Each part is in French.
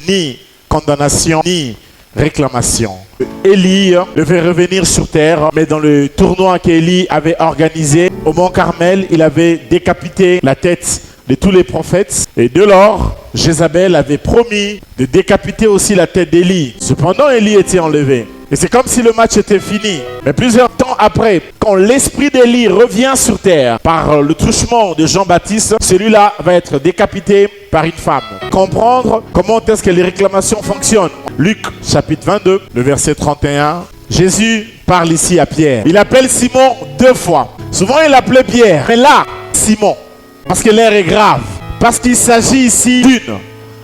ni condamnation, ni réclamation. Élie devait revenir sur terre, mais dans le tournoi qu'Élie avait organisé au Mont Carmel, il avait décapité la tête de tous les prophètes. Et de lors, Jézabel avait promis de décapiter aussi la tête d'Élie. Cependant, Élie était enlevé. Et c'est comme si le match était fini. Mais plusieurs temps après, quand l'esprit d'Élie revient sur terre par le truchement de Jean-Baptiste, celui-là va être décapité par une femme. Comprendre comment est-ce que les réclamations fonctionnent. Luc chapitre 22, le verset 31. Jésus parle ici à Pierre. Il appelle Simon 2 fois. Souvent il l'appelait Pierre. Mais là, Simon. Parce que l'air est grave. Parce qu'il s'agit ici d'une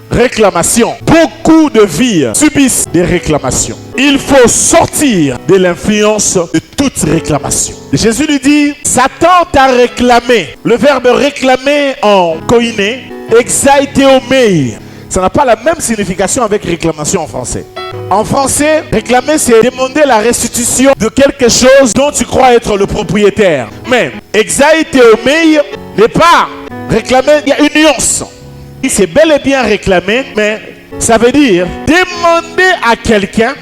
réclamation. Beaucoup de vies subissent des réclamations. Il faut sortir de l'influence de toute réclamation. Jésus lui dit, Satan t'a réclamé. Le verbe réclamer en koiné, exaiteomei. Ça n'a pas la même signification avec réclamation en français. En français, réclamer, c'est demander la restitution de quelque chose dont tu crois être le propriétaire. Mais exaiteomei n'est pas réclamer, il y a une nuance. C'est bel et bien réclamer, mais ça veut dire demander à quelqu'un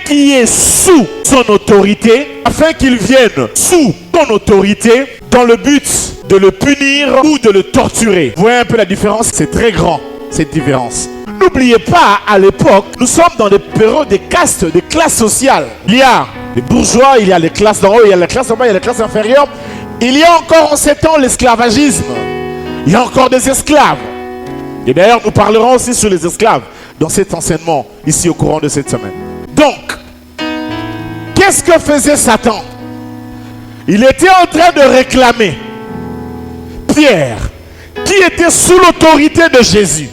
qui est sous son autorité, afin qu'il vienne sous ton autorité dans le but de le punir ou de le torturer. Vous voyez un peu la différence? C'est très grand, cette différence. N'oubliez pas, à l'époque, nous sommes dans des périodes de castes, de classes sociales. Il y a les bourgeois, il y a les classes d'en haut, il y a les classes en bas, il y a les classes inférieures. Il y a encore en ces temps l'esclavagisme. Il y a encore des esclaves. Et d'ailleurs, nous parlerons aussi sur les esclaves dans cet enseignement, ici au courant de cette semaine. Donc, qu'est-ce que faisait Satan? Il était en train de réclamer Pierre, qui était sous l'autorité de Jésus,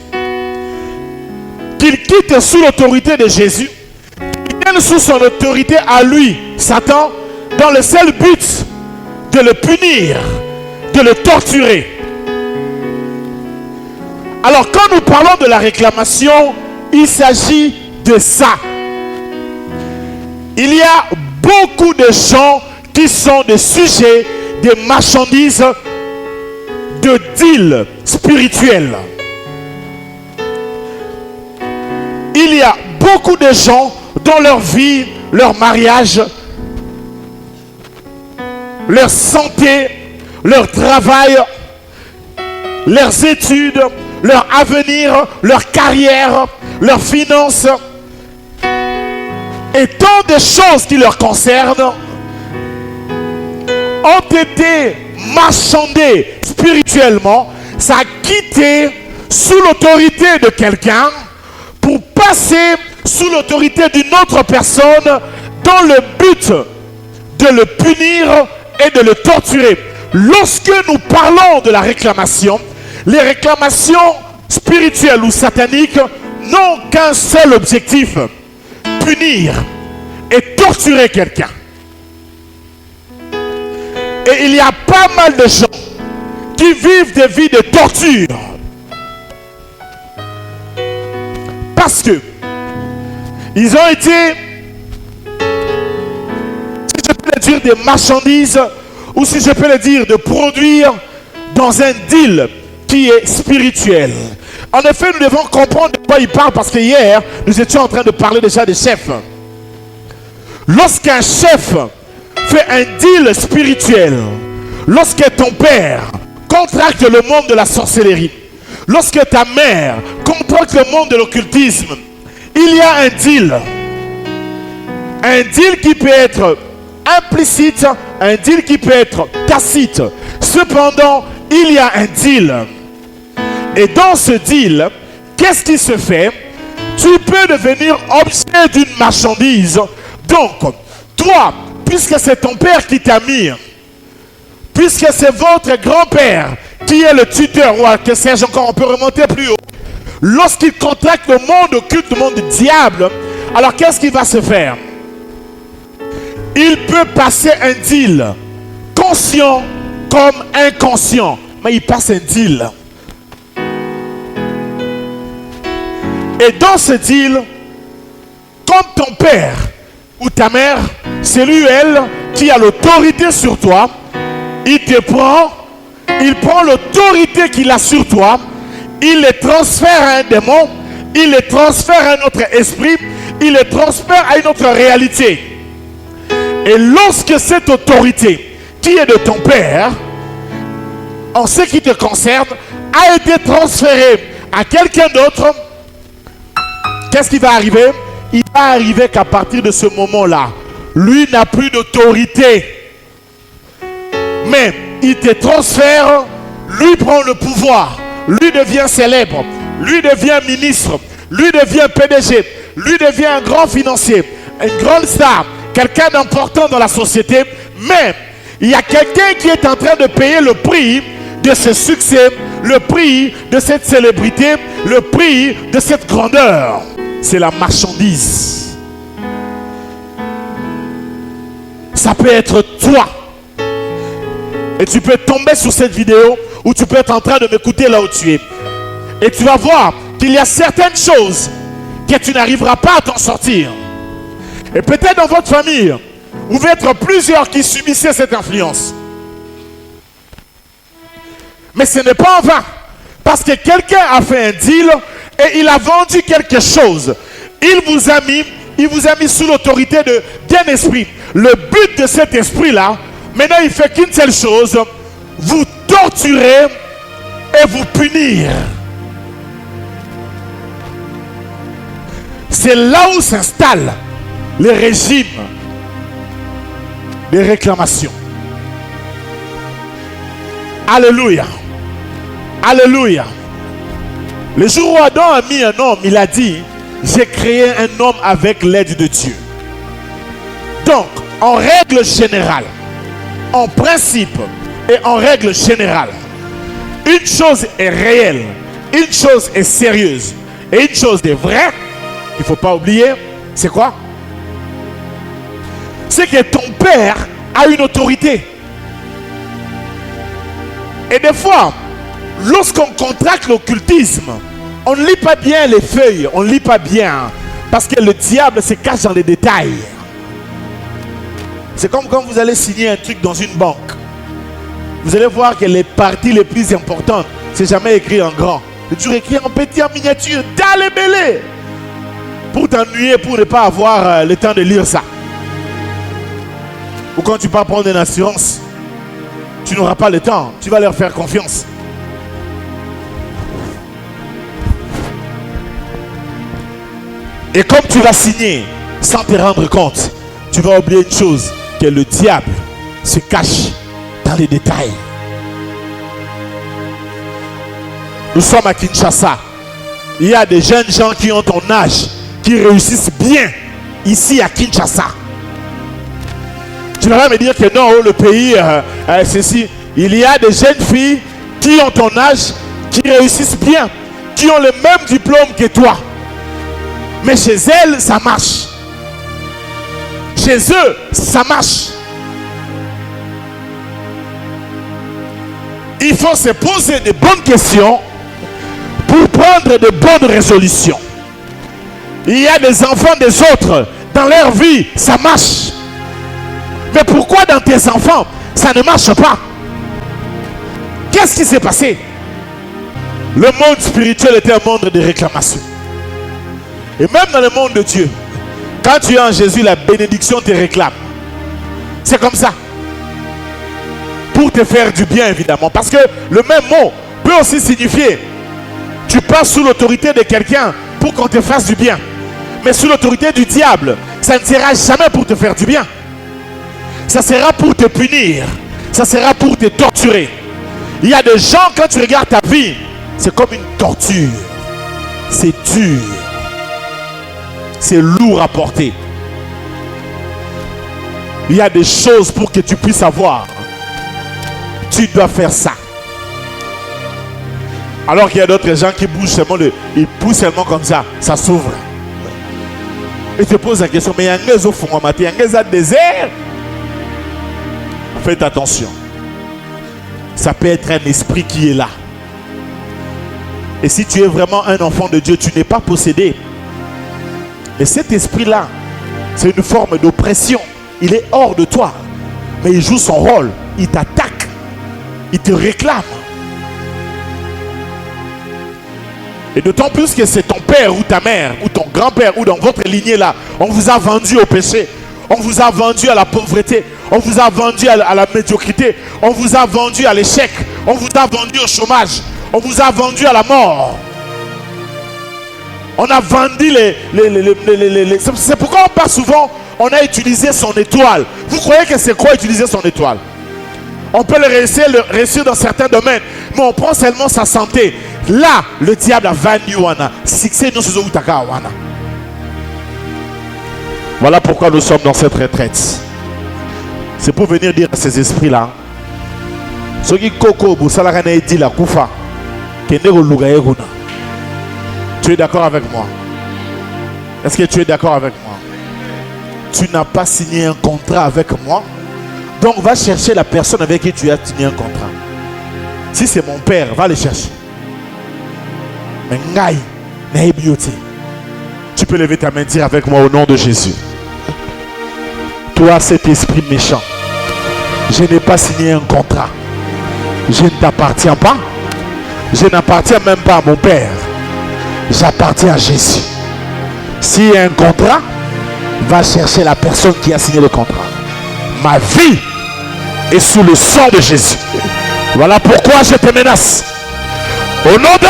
qu'il quitte sous l'autorité de Jésus, qu'il vienne sous son autorité à lui, Satan, dans le seul but de le punir, de le torturer. Alors quand nous parlons de la réclamation, il s'agit de ça. Il y a beaucoup de gens qui sont des sujets, des marchandises, de deals spirituels. Il y a beaucoup de gens dans leur vie, leur mariage, leur santé, leur travail, leurs études, leur avenir, leur carrière, leurs finances et tant de choses qui leur concernent ont été marchandées spirituellement. Ça a quitté sous l'autorité de quelqu'un pour passer sous l'autorité d'une autre personne dans le but de le punir et de le torturer. Lorsque nous parlons de la réclamation, les réclamations spirituelles ou sataniques n'ont qu'un seul objectif: punir et torturer quelqu'un. Et il y a pas mal de gens qui vivent des vies de torture parce que ils ont été, si je peux le dire, des marchandises, ou si je peux le dire, de produire dans un deal qui est spirituel. En effet, nous devons comprendre de quoi il parle, parce que hier, nous étions en train de parler déjà des chefs. Lorsqu'un chef fait un deal spirituel, lorsque ton père contracte le monde de la sorcellerie, lorsque ta mère contracte le monde de l'occultisme, il y a un deal. Un deal qui peut être implicite, un deal qui peut être tacite. Cependant, il y a un deal. Et dans ce deal, qu'est-ce qui se fait? Tu peux devenir objet d'une marchandise. Donc, toi, puisque c'est ton père qui t'a mis, puisque c'est votre grand-père qui est le tuteur, ou que sais-je encore, on peut remonter plus haut. Lorsqu'il contracte le monde occulte, le monde du diable, alors qu'est-ce qui va se faire? Il peut passer un deal conscient comme inconscient, mais il passe un deal. Et dans ce deal, comme ton père ou ta mère, c'est lui ou elle qui a l'autorité sur toi, il te prend, il prend l'autorité qu'il a sur toi, il les transfère à un démon il les transfère à un autre esprit, il les transfère à une autre réalité. Et lorsque cette autorité qui est de ton Père, en ce qui te concerne, a été transférée à quelqu'un d'autre, qu'est-ce qui va arriver? Il va arriver qu'à partir de ce moment-là, lui n'a plus d'autorité. Mais il te transfère, lui prend le pouvoir, lui devient célèbre, lui devient ministre, lui devient PDG, lui devient un grand financier, une grande star, quelqu'un d'important dans la société. Mais il y a quelqu'un qui est en train de payer le prix de ce succès, le prix de cette célébrité, le prix de cette grandeur. C'est la marchandise. Ça peut être toi. Et tu peux tomber sur cette vidéo ou tu peux être en train de m'écouter là où tu es. Et tu vas voir qu'il y a certaines choses que tu n'arriveras pas à t'en sortir. Et peut-être dans votre famille, vous pouvez être plusieurs qui subissez cette influence. Mais ce n'est pas en vain. Parce que quelqu'un a fait un deal et il a vendu quelque chose. Il vous a mis sous l'autorité d'un esprit. Le but de cet esprit-là, maintenant il fait qu'une seule chose, vous torturer et vous punir. C'est là où s'installent les régimes de réclamation. Alléluia. Alléluia. Le jour où Adam a mis un homme, il a dit, j'ai créé un homme avec l'aide de Dieu. Donc, en règle générale, en principe et en règle générale, une chose est réelle, une chose est sérieuse et une chose est vraie, il ne faut pas oublier, c'est quoi? C'est que ton père a une autorité. Et des fois, lorsqu'on contracte l'occultisme, on ne lit pas bien les feuilles, on ne lit pas bien, parce que le diable se cache dans les détails. C'est comme quand vous allez signer un truc dans une banque. Vous allez voir que les parties les plus importantes, c'est jamais écrit en grand. C'est toujours écrit en petit, en miniature, dans les belés. Pour t'ennuyer, pour ne pas avoir le temps de lire ça. Ou quand tu pars prendre une assurance, tu n'auras pas le temps, tu vas leur faire confiance. Et comme tu vas signer sans te rendre compte, tu vas oublier une chose, que le diable se cache dans les détails. Nous sommes à Kinshasa. Il y a des jeunes gens qui ont ton âge, qui réussissent bien ici à Kinshasa. Tu vas me dire que non, le pays, ceci. Il y a des jeunes filles qui ont ton âge, qui réussissent bien, qui ont le même diplôme que toi. Mais chez elles, ça marche. Chez eux, ça marche. Il faut se poser de bonnes questions pour prendre de bonnes résolutions. Il y a des enfants des autres, dans leur vie, ça marche. Mais pourquoi dans tes enfants, ça ne marche pas? Qu'est-ce qui s'est passé? Le monde spirituel était un monde de réclamation. Et même dans le monde de Dieu, quand tu es en Jésus, la bénédiction te réclame. C'est comme ça. Pour te faire du bien, évidemment. Parce que le même mot peut aussi signifier tu passes sous l'autorité de quelqu'un pour qu'on te fasse du bien. Mais sous l'autorité du diable, ça ne sera jamais pour te faire du bien. Ça sera pour te punir. Ça sera pour te torturer. Il y a des gens, quand tu regardes ta vie, c'est comme une torture. C'est dur. C'est lourd à porter. Il y a des choses pour que tu puisses avoir. Tu dois faire ça. Alors qu'il y a d'autres gens qui bougent seulement, ils poussent seulement comme ça, ça s'ouvre. Et tu te poses la question, mais il y a un gaz au fond, il y a un gaz à désert. Faites attention. Ça peut être un esprit qui est là. Et si tu es vraiment un enfant de Dieu, tu n'es pas possédé. Et cet esprit-là, c'est une forme d'oppression. Il est hors de toi. Mais il joue son rôle. Il t'attaque. Il te réclame. Et d'autant plus que c'est ton père ou ta mère ou ton grand-père ou dans votre lignée là, on vous a vendu au péché, on vous a vendu à la pauvreté, on vous a vendu à la médiocrité, on vous a vendu à l'échec, on vous a vendu au chômage, on vous a vendu à la mort. On a vendu c'est pourquoi on parle souvent, on a utilisé son étoile. Vous croyez que c'est quoi utiliser son étoile? On peut le réussir dans certains domaines, mais on prend seulement sa santé. Là, le diable a vanni wana. Voilà pourquoi nous sommes dans cette retraite. C'est pour venir dire à ces esprits-là, tu es d'accord avec moi? Est-ce que tu es d'accord avec moi? Tu n'as pas signé un contrat avec moi, donc va chercher la personne avec qui tu as signé un contrat. Si c'est mon père, va le chercher. Mais tu peux lever ta main et dire avec moi au nom de Jésus. Toi, cet esprit méchant, je n'ai pas signé un contrat. Je ne t'appartiens pas. Je n'appartiens même pas à mon père. J'appartiens à Jésus. S'il y a un contrat, va chercher la personne qui a signé le contrat. Ma vie est sous le sang de Jésus. Voilà pourquoi je te menace. Au nom de...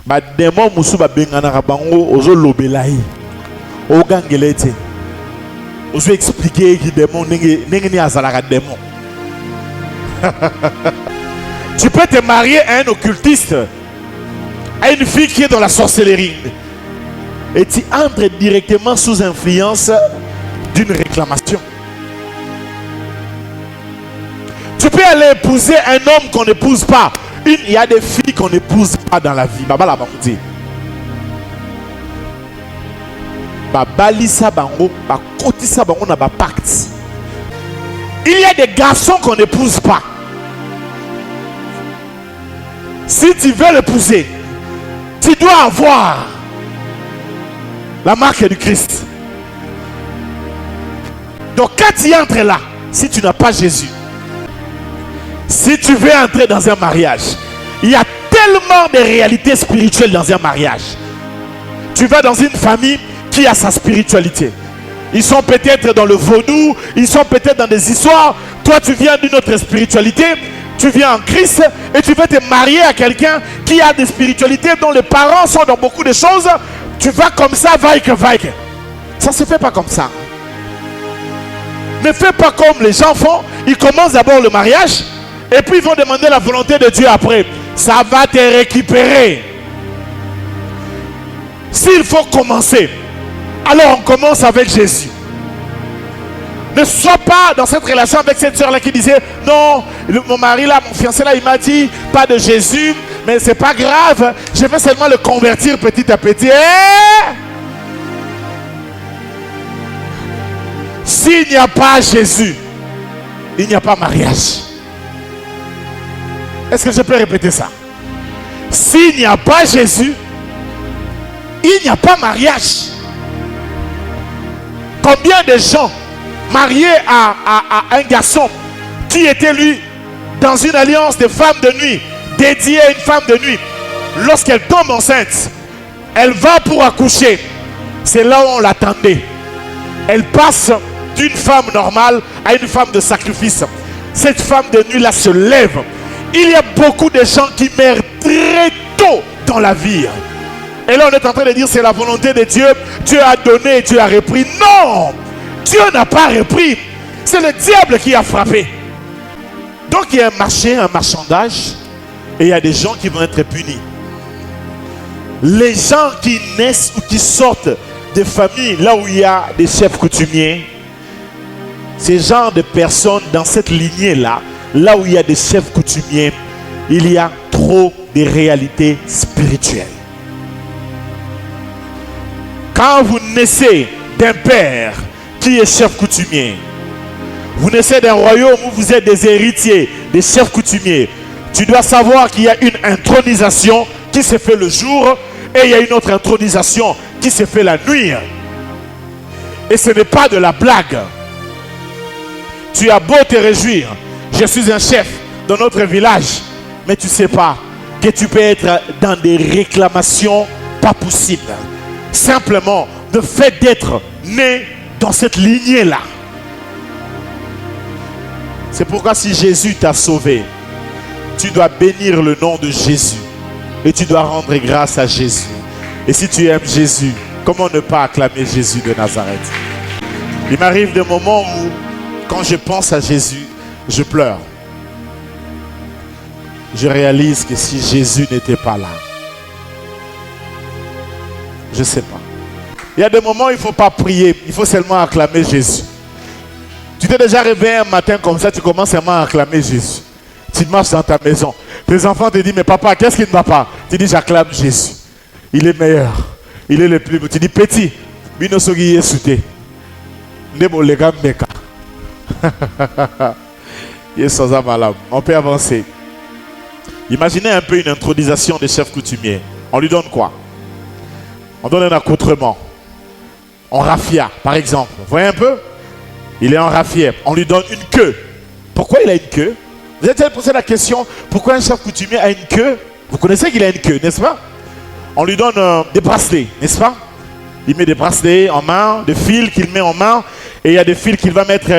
Ba démon musu ba bengana bango ozo lobelai o gangelete ozo expliquer que démon ningi ni azalaka démon. Tu peux te marier à un occultiste, à une fille qui est dans la sorcellerie, et tu entres directement sous influence d'une réclamation. Tu peux aller épouser un homme qu'on n'épouse pas. Il y a des filles qu'on n'épouse pas dans la vie. Il y a des garçons qu'on n'épouse pas. Si tu veux l'épouser, tu dois avoir la marque du Christ. Donc quand tu entres là, si tu n'as pas Jésus, si tu veux entrer dans un mariage, il y a tellement de réalités spirituelles dans un mariage. Tu vas dans une famille qui a sa spiritualité. Ils sont peut-être dans le vaudou, ils sont peut-être dans des histoires. Toi, tu viens d'une autre spiritualité, tu viens en Christ et tu veux te marier à quelqu'un qui a des spiritualités dont les parents sont dans beaucoup de choses. Tu vas comme ça, vaille que. Ça ne se fait pas comme ça. Ne fais pas comme les gens font. Ils commencent d'abord le mariage. Et puis ils vont demander la volonté de Dieu après. Ça va te récupérer. S'il faut commencer, alors on commence avec Jésus. Ne sois pas dans cette relation avec cette soeur là qui disait non, mon mari là, mon fiancé là, il m'a dit pas de Jésus, mais c'est pas grave, je vais seulement le convertir petit à petit. S'il n'y a pas Jésus, il n'y a pas mariage. Est-ce que je peux répéter ça? S'il n'y a pas Jésus, il n'y a pas mariage. Combien de gens mariés à un garçon qui était lui dans une alliance de femmes de nuit, dédiée à une femme de nuit, lorsqu'elle tombe enceinte, elle va pour accoucher. C'est là où on l'attendait. Elle passe d'une femme normale à une femme de sacrifice. Cette femme de nuit là se lève. Il y a beaucoup de gens qui meurent très tôt dans la vie. Et là on est en train de dire c'est la volonté de Dieu. Dieu a donné, Dieu a repris. Non! Dieu n'a pas repris. C'est le diable qui a frappé. Donc il y a un marché, un marchandage. Et il y a des gens qui vont être punis. Les gens qui naissent ou qui sortent de familles là où il y a des chefs coutumiers, ces genres de personnes dans cette lignée là, là où il y a des chefs coutumiers, il y a trop de réalités spirituelles. Quand vous naissez d'un père qui est chef coutumier, vous naissez d'un royaume où vous êtes des héritiers, des chefs coutumiers, tu dois savoir qu'il y a une intronisation qui se fait le jour et il y a une autre intronisation qui se fait la nuit. Et ce n'est pas de la blague. Tu as beau te réjouir, je suis un chef dans notre village. mais tu ne sais pas que tu peux être dans des réclamations pas possibles. Simplement, le fait d'être né dans cette lignée-là. C'est pourquoi si Jésus t'a sauvé, tu dois bénir le nom de Jésus. Et tu dois rendre grâce à Jésus. Et si tu aimes Jésus, comment ne pas acclamer Jésus de Nazareth? Il m'arrive des moments où, quand je pense à Jésus, je pleure. Je réalise que si Jésus n'était pas là, je ne sais pas. Il y a des moments où il ne faut pas prier, il faut seulement acclamer Jésus. Tu t'es déjà réveillé un matin comme ça, tu commences seulement à acclamer Jésus. Tu marches dans ta maison. Tes enfants te disent, mais papa, qu'est-ce qui ne va pas? Tu dis, j'acclame Jésus. Il est meilleur. Il est le plus beau. Tu dis, petit, bino sogi yesute. Nebo lega meka. Yesoza malam. On peut avancer. Imaginez un peu une intronisation des chefs coutumiers. On lui donne quoi? On donne un accoutrement. En raffia, par exemple. Vous voyez un peu? Il est en raffia. On lui donne une queue. Pourquoi il a une queue? Vous êtes posé la question, pourquoi un chef coutumier a une queue? Vous connaissez qu'il a une queue, n'est-ce pas? On lui donne des bracelets, n'est-ce pas? Il met des bracelets en main, des fils qu'il met en main, et il y a des fils qu'il va mettre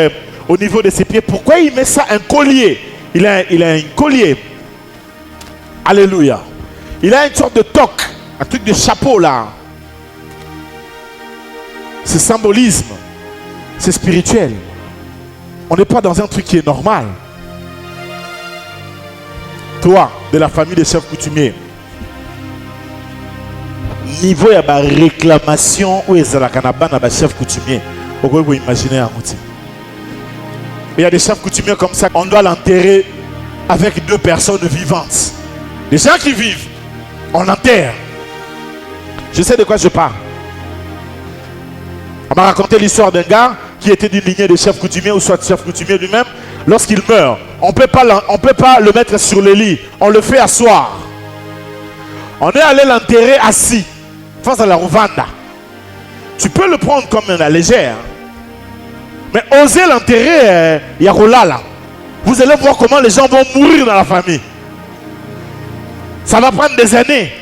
au niveau de ses pieds. Pourquoi il met ça? Un collier. Il a un collier. Alléluia. Il a une sorte de toque, un truc de chapeau là. C'est symbolisme. C'est spirituel. On n'est pas dans un truc qui est normal. Toi, de la famille des chefs coutumiers, niveau de la réclamation où est la canabane des chefs coutumiers, vous pouvez vous imaginer un outil. Il y a des chefs coutumiers comme ça, on doit l'enterrer avec 2 personnes vivantes. Des gens qui vivent, on l'enterre. Je sais de quoi je parle. On m'a raconté l'histoire d'un gars qui était d'une lignée de chefs coutumiers ou soit chef coutumier lui-même. Lorsqu'il meurt, on ne peut pas le mettre sur le lit. On le fait asseoir. On est allé l'enterrer assis, face à la Rwanda. Tu peux le prendre comme un légère. Mais osez l'enterrer, Yarolala. Vous allez voir comment les gens vont mourir dans la famille. Ça va prendre des années.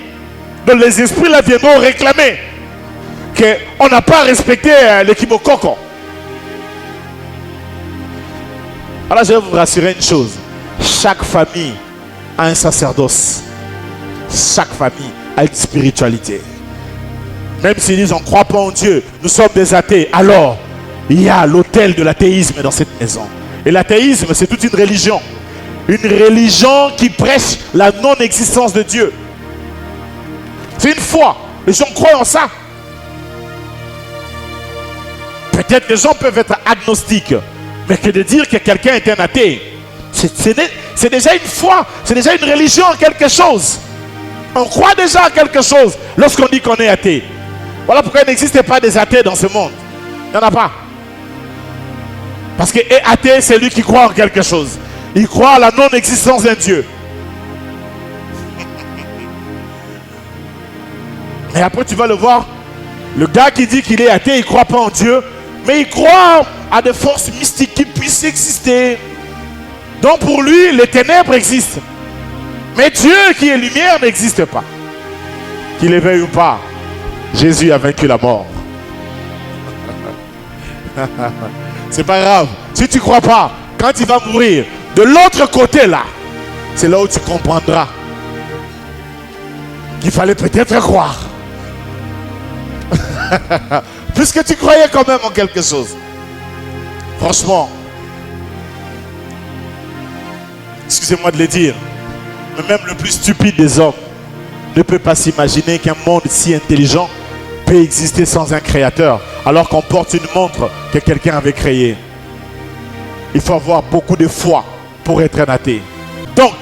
Donc les esprits là viendront réclamer qu'on n'a pas respecté l'équimokoko. Alors je vais vous rassurer une chose. Chaque famille a un sacerdoce. Chaque famille a une spiritualité. Même s'ils disent on ne croit pas en Dieu, nous sommes des athées. Alors, il y a l'autel de l'athéisme dans cette maison. Et l'athéisme, c'est toute une religion. Une religion qui prêche la non-existence de Dieu. C'est une foi. Les gens croient en ça. Peut-être les gens peuvent être agnostiques. Mais que de dire que quelqu'un est un athée, c'est déjà une foi, c'est déjà une religion en quelque chose. On croit déjà à quelque chose lorsqu'on dit qu'on est athée. Voilà pourquoi il n'existe pas des athées dans ce monde. Il n'y en a pas. Parce que athée, c'est lui qui croit en quelque chose. Il croit à la non-existence d'un Dieu. Mais après tu vas le voir, le gars qui dit qu'il est athée, il ne croit pas en Dieu, mais il croit à des forces mystiques qui puissent exister. Donc pour lui, les ténèbres existent. Mais Dieu qui est lumière n'existe pas. Qu'il le veuille ou pas, Jésus a vaincu la mort. C'est pas grave. Si tu ne crois pas, quand il va mourir, de l'autre côté là, c'est là où tu comprendras qu'il fallait peut-être croire. Puisque tu croyais quand même en quelque chose. Franchement, excusez-moi de le dire, mais même le plus stupide des hommes ne peut pas s'imaginer qu'un monde si intelligent peut exister sans un créateur, alors qu'on porte une montre que quelqu'un avait créée. Il faut avoir beaucoup de foi pour être un athée. Donc,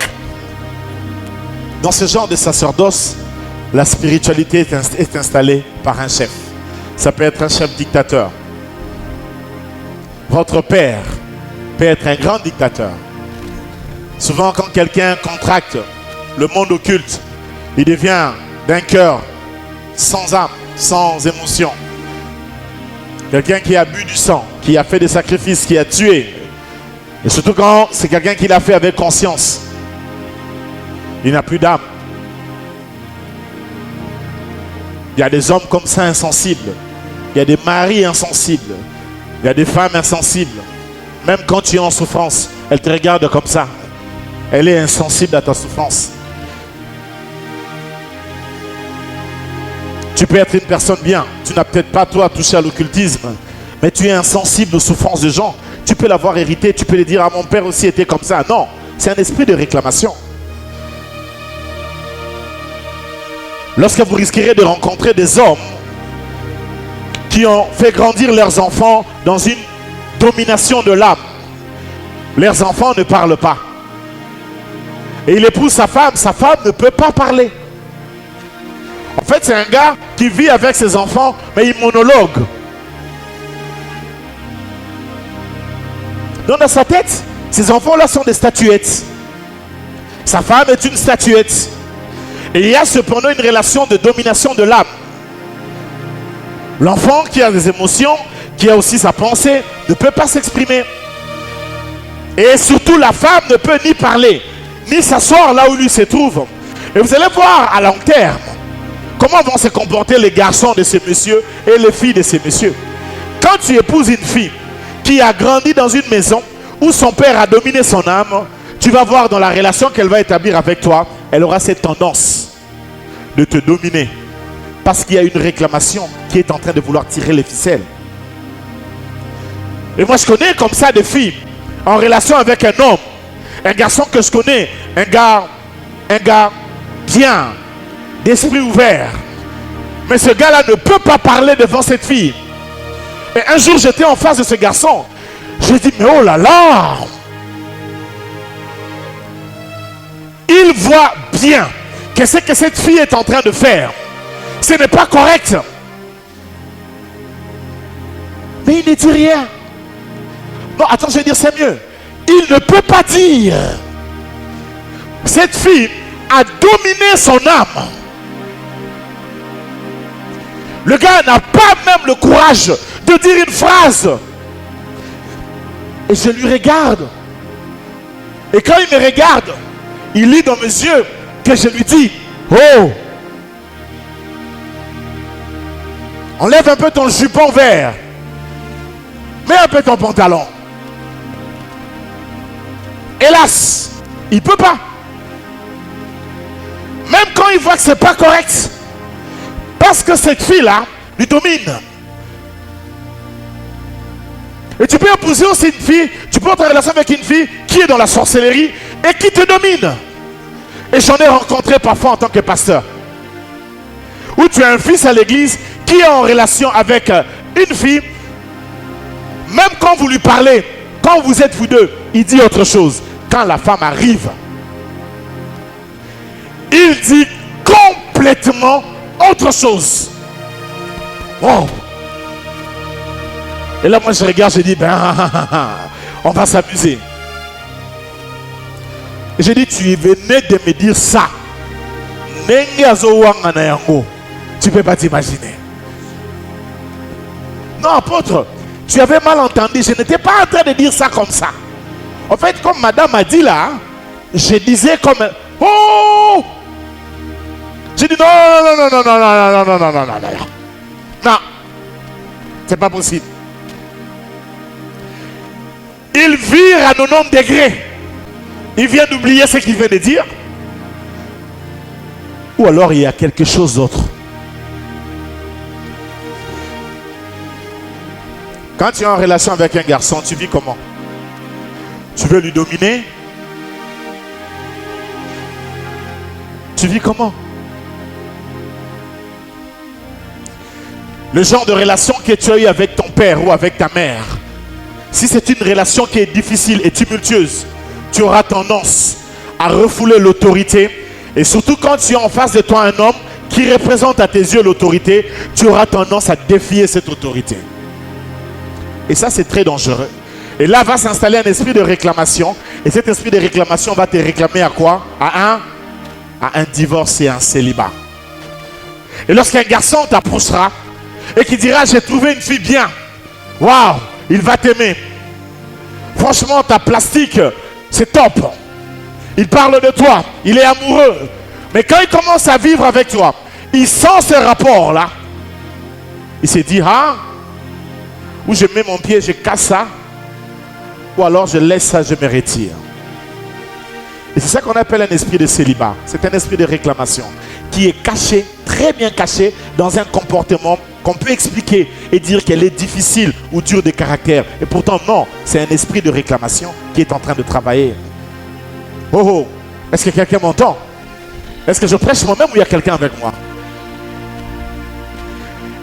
dans ce genre de sacerdoce, la spiritualité est installée par un chef. Ça peut être un chef dictateur. Votre père peut être un grand dictateur. Souvent, quand quelqu'un contracte le monde occulte, il devient d'un cœur sans âme, sans émotion. Quelqu'un qui a bu du sang, qui a fait des sacrifices, qui a tué. Et surtout quand c'est quelqu'un qui l'a fait avec conscience. Il n'a plus d'âme. Il y a des hommes comme ça insensibles. Il y a des maris insensibles. Il y a des femmes insensibles. Même quand tu es en souffrance, elle te regarde comme ça. Elle est insensible à ta souffrance. Tu peux être une personne bien. Tu n'as peut-être pas toi touché à l'occultisme, mais tu es insensible aux souffrances des gens. Tu peux l'avoir hérité, tu peux lui dire, ah, mon père aussi était comme ça. Non, c'est un esprit de réclamation. Lorsque vous risquerez de rencontrer des hommes qui ont fait grandir leurs enfants dans une domination de l'âme, leurs enfants ne parlent pas. Et il épouse sa femme ne peut pas parler. En fait, c'est un gars qui vit avec ses enfants, mais il monologue. Donc dans sa tête, ces enfants-là sont des statuettes. Sa femme est une statuette. Et il y a cependant une relation de domination de l'âme. L'enfant qui a des émotions, qui a aussi sa pensée, ne peut pas s'exprimer. Et surtout, la femme ne peut ni parler, ni s'asseoir là où lui se trouve. Et vous allez voir à long terme comment vont se comporter les garçons de ces messieurs et les filles de ces messieurs. Quand tu épouses une fille qui a grandi dans une maison où son père a dominé son âme, tu vas voir dans la relation qu'elle va établir avec toi, elle aura cette tendance de te dominer. Parce qu'il y a une réclamation qui est en train de vouloir tirer les ficelles. Et moi je connais comme ça des filles en relation avec un homme, un garçon que je connais, un gars bien, d'esprit ouvert. Mais ce gars-là ne peut pas parler devant cette fille. Et un jour j'étais en face de ce garçon. J'ai dit, mais oh là là! Il voit bien que ce que cette fille est en train de faire, ce n'est pas correct. Mais il ne dit rien. Non, attends, je vais dire, c'est mieux. Il ne peut pas dire. Cette fille a dominé son âme. Le gars n'a pas même le courage de dire une phrase. Et je lui regarde. Et quand il me regarde, il lit dans mes yeux que je lui dis, oh, enlève un peu ton jupon vert. Mets un peu ton pantalon. Hélas, il ne peut pas. Même quand il voit que ce n'est pas correct. Parce que cette fille-là lui domine. Et tu peux épouser aussi une fille, tu peux être en relation avec une fille qui est dans la sorcellerie et qui te domine. Et j'en ai rencontré parfois en tant que pasteur. Où tu as un fils à l'église qui est en relation avec une fille. Même quand vous lui parlez, quand vous êtes vous deux, il dit autre chose. Quand la femme arrive, il dit complètement autre chose. Oh. Et là, moi, je regarde, je dis, ben, on va s'amuser. Et je dis, tu venais de me dire ça. Tu ne peux pas t'imaginer. Non, apôtre, tu avais mal entendu. Je n'étais pas en train de dire ça comme ça. En fait, comme madame a dit là, je disais comme, oh! J'ai dit, non. Non, c'est pas possible. Il vire à 90 degrés. Il vient d'oublier ce qu'il vient de dire. Ou alors il y a quelque chose d'autre. Quand tu es en relation avec un garçon, tu vis comment? Tu veux lui dominer? Tu vis comment? Le genre de relation que tu as eu avec ton père ou avec ta mère, si c'est une relation qui est difficile et tumultueuse, tu auras tendance à refouler l'autorité. Et surtout quand tu as en face de toi un homme qui représente à tes yeux l'autorité, tu auras tendance à défier cette autorité. Et ça, c'est très dangereux. Et là va s'installer un esprit de réclamation. Et cet esprit de réclamation va te réclamer à quoi? À un divorce et un célibat. Et lorsqu'un garçon t'approchera et qui dira, j'ai trouvé une fille bien, waouh, il va t'aimer. Franchement, ta plastique, c'est top. Il parle de toi. Il est amoureux. Mais quand il commence à vivre avec toi, il sent ce rapport-là. Il s'est dit, ah, ou je mets mon pied, je casse ça, ou alors je laisse ça, je me retire. Et c'est ça qu'on appelle un esprit de célibat. C'est un esprit de réclamation qui est caché, très bien caché, dans un comportement qu'on peut expliquer et dire qu'elle est difficile ou dure de caractère. Et pourtant, non, c'est un esprit de réclamation qui est en train de travailler. Oh, oh, est-ce que quelqu'un m'entend? Est-ce que je prêche moi-même ou il y a quelqu'un avec moi?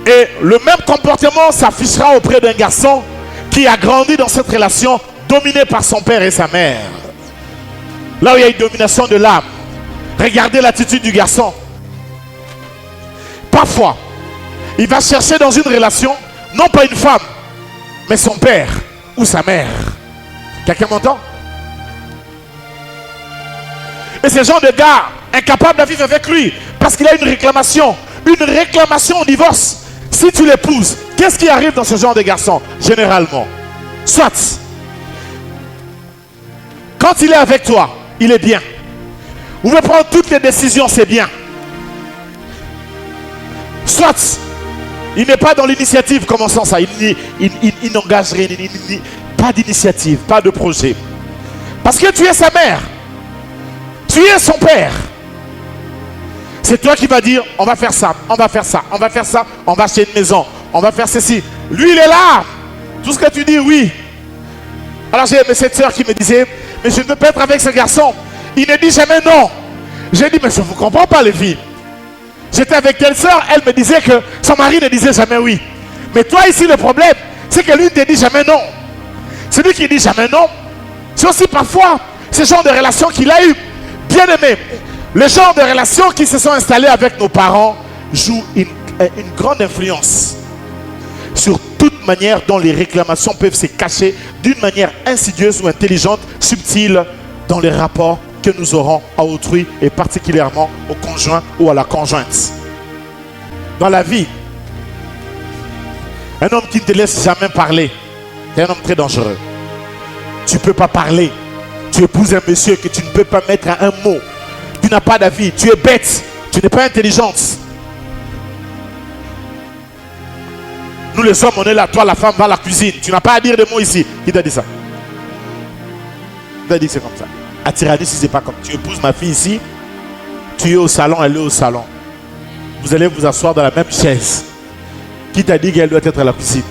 Et le même comportement s'affichera auprès d'un garçon qui a grandi dans cette relation dominé par son père et sa mère. Là où il y a une domination de l'âme. Regardez l'attitude du garçon. Parfois, il va chercher dans une relation, non pas une femme, mais son père ou sa mère. Quelqu'un m'entend? Et ce genre de gars, incapable de vivre avec lui, parce qu'il a une réclamation au divorce. Si tu l'épouses, qu'est-ce qui arrive dans ce genre de garçon? Généralement, soit, quand il est avec toi, il est bien. Vous pouvez prendre toutes les décisions, c'est bien. Soit, il n'est pas dans l'initiative, commençons ça. Il n'engage rien, pas d'initiative, pas de projet. Parce que tu es sa mère. Tu es son père. C'est toi qui vas dire, on va faire ça, on va faire ça, on va faire ça, on va acheter une maison, on va faire ceci. Lui, il est là. Tout ce que tu dis, oui. Alors j'ai cette soeur qui me disait, mais je ne peux pas être avec ce garçon. Il ne dit jamais non. J'ai dit, mais je ne vous comprends pas les filles. J'étais avec telle soeur, elle me disait que son mari ne disait jamais oui. Mais toi ici, le problème, c'est que lui ne te dit jamais non. Celui qui dit jamais non, c'est aussi parfois ce genre de relation qu'il a eu. Bien aimé, le genre de relations qui se sont installées avec nos parents jouent une grande influence sur toute manière dont les réclamations peuvent se cacher d'une manière insidieuse ou intelligente, subtile, dans les rapports que nous aurons à autrui et particulièrement au conjoint ou à la conjointe. Dans la vie, un homme qui ne te laisse jamais parler, c'est un homme très dangereux. Tu ne peux pas parler. Tu épouses un monsieur que tu ne peux pas mettre un mot. Tu n'as pas d'avis. Tu es bête. Tu n'es pas intelligente. Nous les hommes, on est là. Toi, la femme, va à la cuisine. Tu n'as pas à dire de mots ici. Qui t'a dit ça? Qui t'a dit que c'est comme ça? À Tirani, si c'est pas comme tu épouses ma fille ici, tu es au salon, elle est au salon. Vous allez vous asseoir dans la même chaise. Qui t'a dit qu'elle doit être à la cuisine?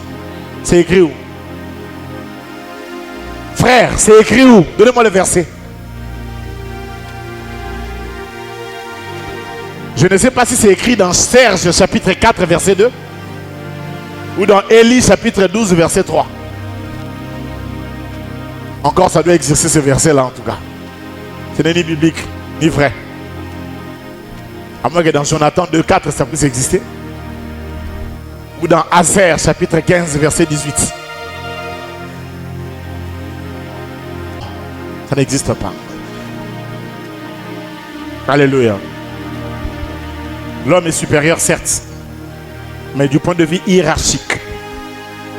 C'est écrit où? Frère, c'est écrit où? Donnez-moi le verset. Je ne sais pas si c'est écrit dans Serge chapitre 4 verset 2 ou dans Élie chapitre 12 verset 3. Encore ça doit exercer ce verset là en tout cas. Ce n'est ni biblique ni vrai. À moins que dans Jonathan 2.4 ça puisse exister. Ou dans Azer chapitre 15 verset 18. Ça n'existe pas. Alléluia. L'homme est supérieur, certes, mais du point de vue hiérarchique.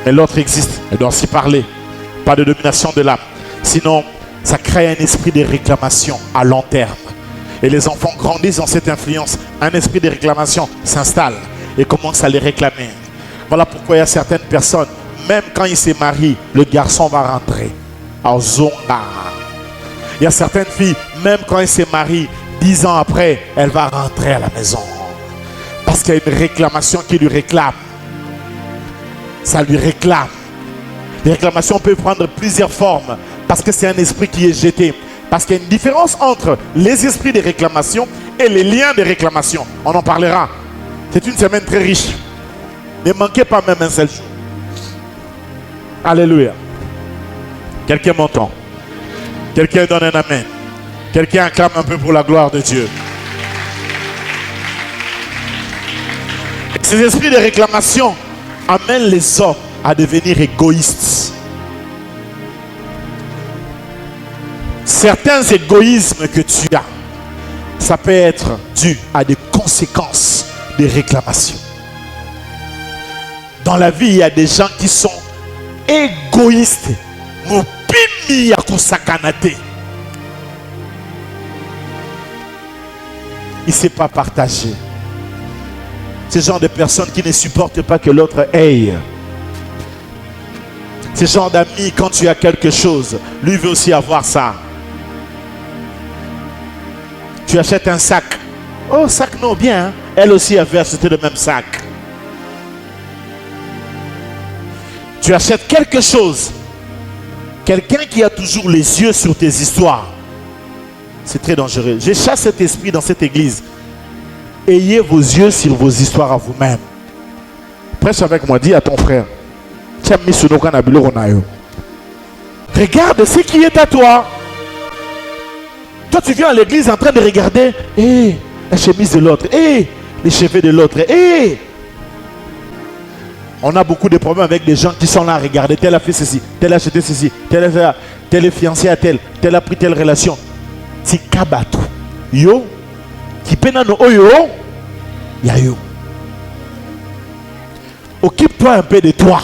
Mais l'autre existe, elle doit s'y parler. Pas de domination de l'âme. Sinon, ça crée un esprit de réclamation à long terme. Et les enfants grandissent dans cette influence. Un esprit de réclamation s'installe et commence à les réclamer. Voilà pourquoi il y a certaines personnes, même quand ils se marient, le garçon va rentrer. À Zonga. Il y a certaines filles, même quand elles se marient, 10 ans après, elle va rentrer à la maison. Parce qu'il y a une réclamation qui lui réclame. Ça lui réclame. Les réclamations peuvent prendre plusieurs formes. Parce que c'est un esprit qui est jeté. Parce qu'il y a une différence entre les esprits de réclamation et les liens de réclamation. On en parlera. C'est une semaine très riche. Ne manquez pas même un seul jour. Alléluia. Quelqu'un m'entend? Quelqu'un donne un amen. Quelqu'un acclame un peu pour la gloire de Dieu. Ces esprits de réclamation amènent les hommes à devenir égoïstes. Certains égoïsmes que tu as, ça peut être dû à des conséquences des réclamations. Dans la vie, il y a des gens qui sont égoïstes. Il ne sait pas partager. Ce genre de personnes qui ne supportent pas que l'autre aille. Ce genre d'amis, quand tu as quelque chose, lui veut aussi avoir ça. Tu achètes un sac. Oh, sac non, bien. Hein? Elle aussi avait acheté le même sac. Tu achètes quelque chose. Quelqu'un qui a toujours les yeux sur tes histoires. C'est très dangereux. Je chasse cet esprit dans cette église. Ayez vos yeux sur vos histoires à vous-même. Prêche avec moi, dis à ton frère. Regarde ce qui est à toi. Toi, tu viens à l'église en train de regarder la chemise de l'autre, les cheveux de l'autre. On a beaucoup de problèmes avec des gens qui sont là à regarder. Tel a fait ceci, tel a acheté ceci, tel est fiancé à tel a pris telle relation. C'est kabato. Yo, qui pena no oyo, ya yo. Occupe-toi un peu de toi.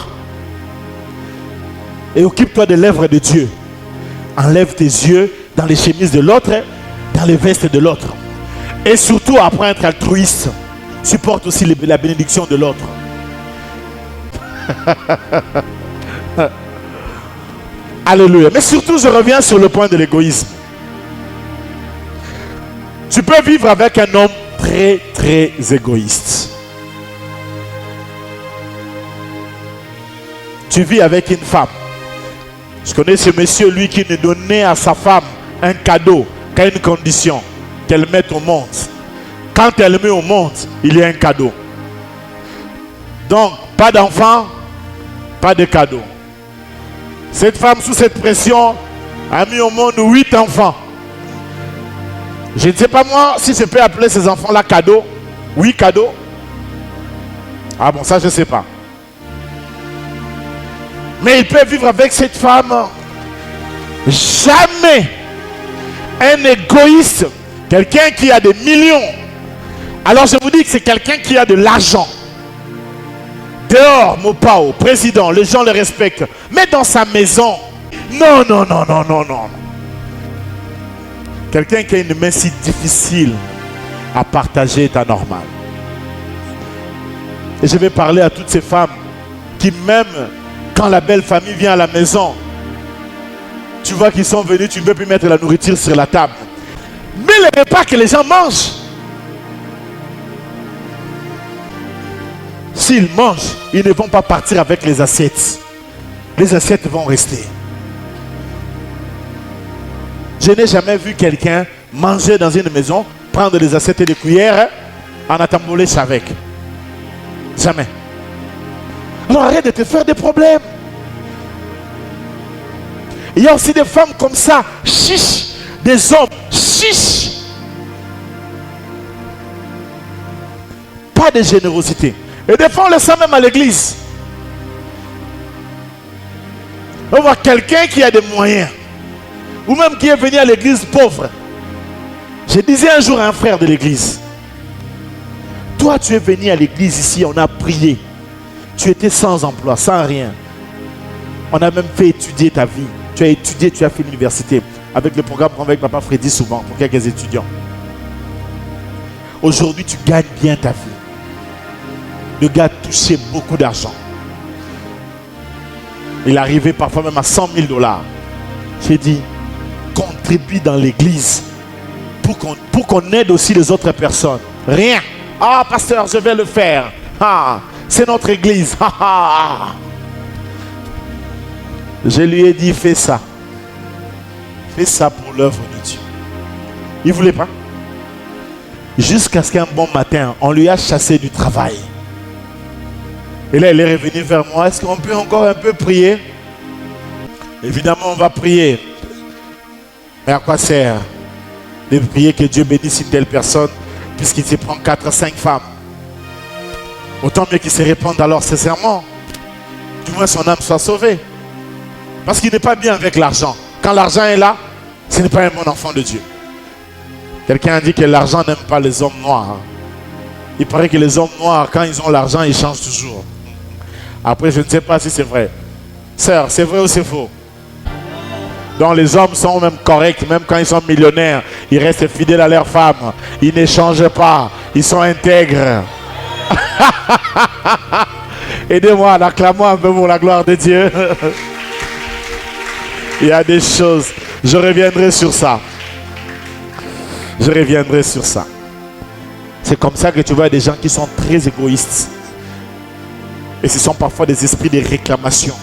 Et occupe-toi de l'œuvre de Dieu. Enlève tes yeux dans les chemises de l'autre, dans les vestes de l'autre. Et surtout, apprends à être altruiste. Supporte aussi la bénédiction de l'autre. Alléluia. Mais surtout, je reviens sur le point de l'égoïsme. Tu peux vivre avec un homme très, très égoïste. Tu vis avec une femme. Je connais ce monsieur, lui, qui ne donnait à sa femme un cadeau qu'à une condition, qu'elle mette au monde. Quand elle met au monde, il y a un cadeau. Donc, pas d'enfant, pas de cadeau. Cette femme, sous cette pression, a mis au monde 8 enfants. Je ne sais pas moi si je peux appeler ces enfants-là cadeaux. Oui, cadeaux. Ah bon, ça je ne sais pas. Mais il peut vivre avec cette femme. Jamais un égoïste, quelqu'un qui a des millions. Alors je vous dis que c'est quelqu'un qui a de l'argent. Dehors, Mopao, président, les gens le respectent. Mais dans sa maison, non, non, non, non, non, non. Quelqu'un qui a une main si difficile à partager est anormal. Et je vais parler à toutes ces femmes qui, même quand la belle famille vient à la maison, tu vois qu'ils sont venus, tu ne veux plus mettre la nourriture sur la table. Mais les repas que les gens mangent, s'ils mangent, ils ne vont pas partir avec les assiettes. Les assiettes vont rester. Je n'ai jamais vu quelqu'un manger dans une maison, prendre des assiettes et des cuillères en attendant avec. Jamais. Alors arrête de te faire des problèmes. Il y a aussi des femmes comme ça, chiches, des hommes, chiches. Pas de générosité. Et des fois on le sent même à l'église. On voit quelqu'un qui a des moyens. Ou même qui est venu à l'église pauvre. Je disais un jour à un frère de l'église, toi tu es venu à l'église ici, on a prié. Tu étais sans emploi, sans rien. On a même fait étudier ta vie. Tu as étudié, tu as fait l'université. Avec le programme qu'on fait avec Papa Freddy souvent, pour quelques étudiants. Aujourd'hui tu gagnes bien ta vie. Le gars a touché beaucoup d'argent. Il arrivait parfois même à 100 000 $. J'ai dit, contribue dans l'église pour qu'on aide aussi les autres personnes. Rien. Ah, pasteur, je vais le faire. Ah, c'est notre église. Ah, ah. Je lui ai dit, fais ça. Fais ça pour l'œuvre de Dieu. Il ne voulait pas. Jusqu'à ce qu'un bon matin, on lui a chassé du travail. Et là, il est revenu vers moi. Est-ce qu'on peut encore un peu prier? Évidemment, on va prier. Mais à quoi sert de prier que Dieu bénisse une telle personne puisqu'il se prend 4 à 5 femmes? Autant mieux qu'il se répande alors sincèrement. Du moins son âme soit sauvée. Parce qu'il n'est pas bien avec l'argent. Quand l'argent est là, ce n'est pas un bon enfant de Dieu. Quelqu'un a dit que l'argent n'aime pas les hommes noirs. Il paraît que les hommes noirs, quand ils ont l'argent, ils changent toujours. Après, je ne sais pas si c'est vrai. Sœur, c'est vrai ou c'est faux? Donc les hommes sont même corrects, même quand ils sont millionnaires. Ils restent fidèles à leur femme. Ils n'échangent pas. Ils sont intègres. Aidez-moi, acclamons un peu pour la gloire de Dieu. Il y a des choses. Je reviendrai sur ça. Je reviendrai sur ça. C'est comme ça que tu vois des gens qui sont très égoïstes. Et ce sont parfois des esprits de réclamation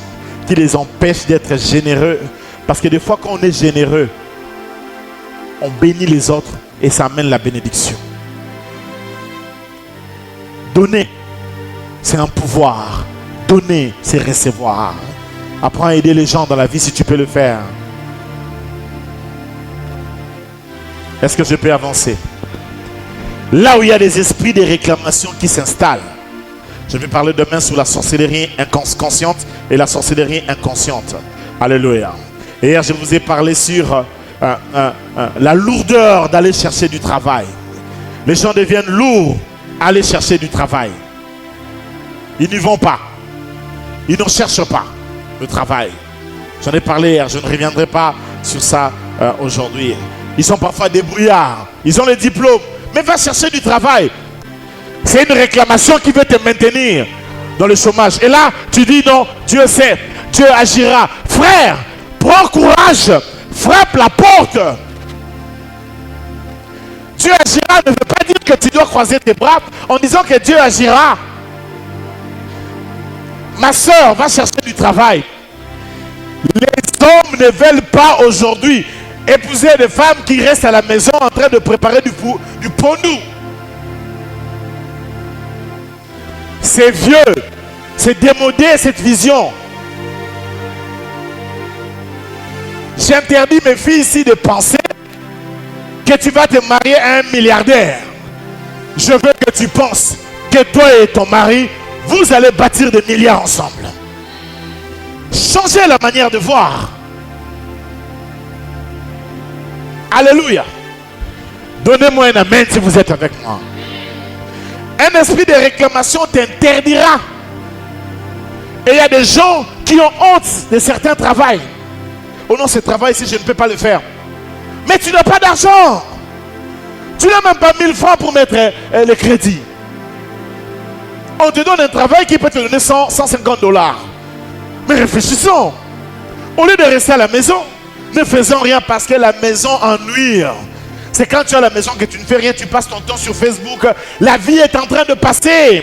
qui les empêchent d'être généreux. Parce que des fois, quand on est généreux, on bénit les autres et ça amène la bénédiction. Donner, c'est un pouvoir. Donner, c'est recevoir. Apprends à aider les gens dans la vie si tu peux le faire. Est-ce que je peux avancer? Là où il y a des esprits de réclamation qui s'installent. Je vais parler demain sur la sorcellerie consciente et la sorcellerie inconsciente. Alléluia. Et hier, je vous ai parlé sur la lourdeur d'aller chercher du travail. Les gens deviennent lourds à aller chercher du travail. Ils n'y vont pas. Ils ne cherchent pas le travail. J'en ai parlé hier, je ne reviendrai pas sur ça aujourd'hui. Ils sont parfois débrouillards. Ils ont les diplômes, mais va chercher du travail. C'est une réclamation qui veut te maintenir dans le chômage. Et là, tu dis non, Dieu sait, Dieu agira. Frère, prends courage, frappe la porte. Dieu agira ne veut pas dire que tu dois croiser tes bras en disant que Dieu agira. Ma soeur va chercher du travail. Les hommes ne veulent pas aujourd'hui épouser des femmes qui restent à la maison en train de préparer du pondou. C'est vieux, c'est démodé cette vision. J'interdis mes filles ici de penser que tu vas te marier à un milliardaire. Je veux que tu penses que toi et ton mari, vous allez bâtir des milliards ensemble. Changez la manière de voir. Alléluia. Donnez-moi un amen si vous êtes avec moi. Un esprit de réclamation t'interdira. Et il y a des gens qui ont honte de certains travails. Oh non, ce travail-ci, je ne peux pas le faire. Mais tu n'as pas d'argent. Tu n'as même pas 1000 francs pour mettre le crédit. On te donne un travail qui peut te donner 150 $. Mais réfléchissons. Au lieu de rester à la maison, ne faisons rien parce que la maison ennuie. C'est quand tu es à la maison que tu ne fais rien, tu passes ton temps sur Facebook. La vie est en train de passer.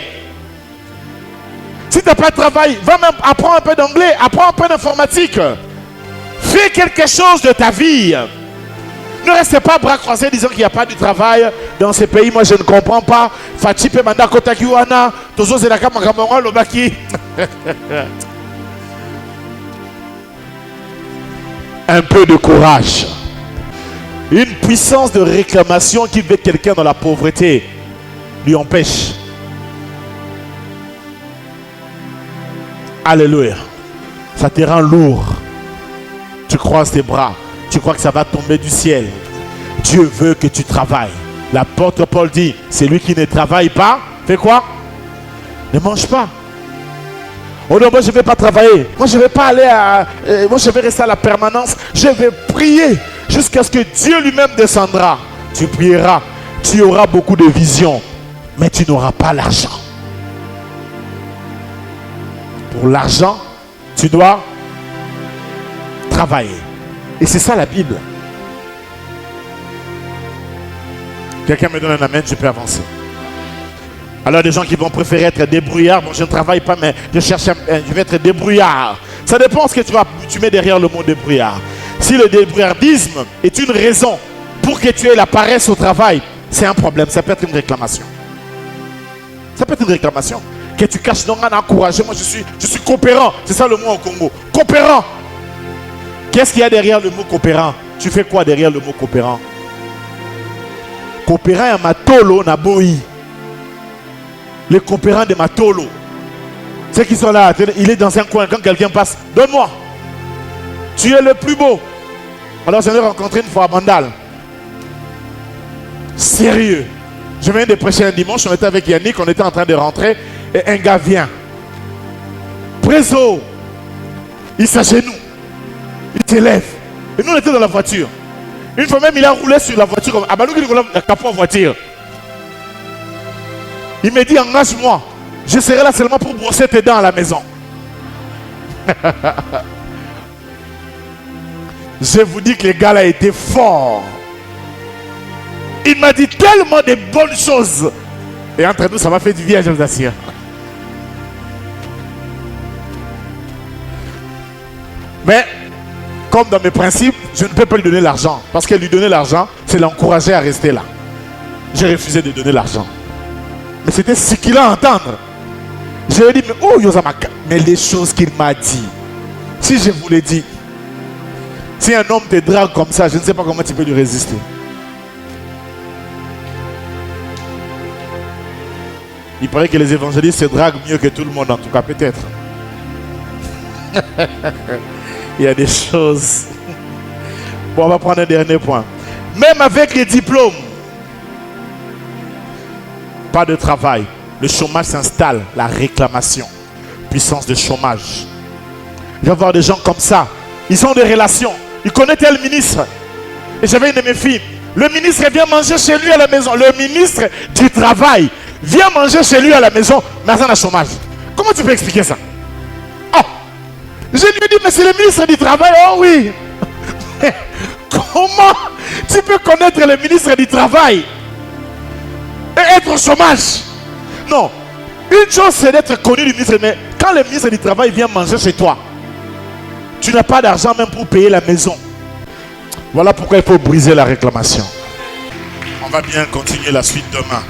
Si tu n'as pas de travail, va même apprendre un peu d'anglais, apprends un peu d'informatique. Fais quelque chose de ta vie. Ne restez pas bras croisés disant qu'il n'y a pas de travail dans ces pays. Moi, je ne comprends pas. Fatipe manda kotakiwana, tozo zelaka makamongwa lobaki. Un peu de courage. Une puissance de réclamation qui veut quelqu'un dans la pauvreté lui empêche. Alléluia. Ça te rend lourd. Tu croises tes bras. Tu crois que ça va tomber du ciel. Dieu veut que tu travailles. L'apôtre Paul dit, celui qui ne travaille pas, fait quoi? Ne mange pas. Oh non, moi je ne vais pas travailler. Moi je ne vais pas aller à... moi je vais rester à la permanence. Je vais prier jusqu'à ce que Dieu lui-même descendra. Tu prieras. Tu auras beaucoup de visions. Mais tu n'auras pas l'argent. Pour l'argent, tu dois travailler. Et c'est ça la Bible. Quelqu'un me donne un amen, je peux avancer. Alors des gens qui vont préférer être débrouillards. Bon, je ne travaille pas, mais je vais être débrouillard. Ça dépend de ce que tu mets derrière le mot débrouillard. Si le débrouillardisme est une raison pour que tu aies la paresse au travail, c'est un problème. Ça peut être une réclamation. Ça peut être une réclamation. Que tu caches, non, on a encouragé. Moi, je suis coopérant. C'est ça le mot au Congo. Coopérant. Qu'est-ce qu'il y a derrière le mot coopérant? Tu fais quoi derrière le mot coopérant? Coopérant est matolo na boi. Les coopérants de matolo. Ceux qui sont là, il est dans un coin. Quand quelqu'un passe, donne-moi. Tu es le plus beau. Alors j'en ai rencontré une fois à Mandal. Sérieux. Je viens de prêcher un dimanche, on était avec Yannick, on était en train de rentrer. Et un gars vient. Préso. Il s'agenouille. Il s'élève. Et nous on était dans la voiture. Une fois même, il a roulé sur la voiture comme Abalou qui roule la capot en voiture. Il me dit, engage-moi. Je serai là seulement pour brosser tes dents à la maison. Je vous dis que le gars là a été fort. Il m'a dit tellement de bonnes choses. Et entre nous, ça m'a fait du bien, je vous assure. Mais, comme dans mes principes, je ne peux pas lui donner l'argent. Parce que lui donner l'argent, c'est l'encourager à rester là. J'ai refusé de donner l'argent. Mais c'était ce qu'il a à entendre. Je lui ai dit, mais oh Yosamaka, mais les choses qu'il m'a dit. Si je vous l'ai dit, si un homme te drague comme ça, je ne sais pas comment tu peux lui résister. Il paraît que les évangélistes se draguent mieux que tout le monde, en tout cas peut-être. Il y a des choses. Bon, on va prendre un dernier point. Même avec les diplômes, pas de travail. Le chômage s'installe, la réclamation, puissance de chômage. Il va y avoir des gens comme ça. Ils ont des relations. Ils connaissent tel ministre. Et j'avais une de mes filles. Le ministre vient manger chez lui à la maison. Le ministre du travail vient manger chez lui à la maison, mais sans le chômage. Comment tu peux expliquer ça? Oh! Je lui ai dit, mais c'est le ministre du travail. Oh oui! Mais comment tu peux connaître le ministre du travail et être au chômage? Non. Une chose, c'est d'être connu du ministre, mais quand le ministre du travail vient manger chez toi, tu n'as pas d'argent même pour payer la maison. Voilà pourquoi il faut briser la réclamation. On va bien continuer la suite demain.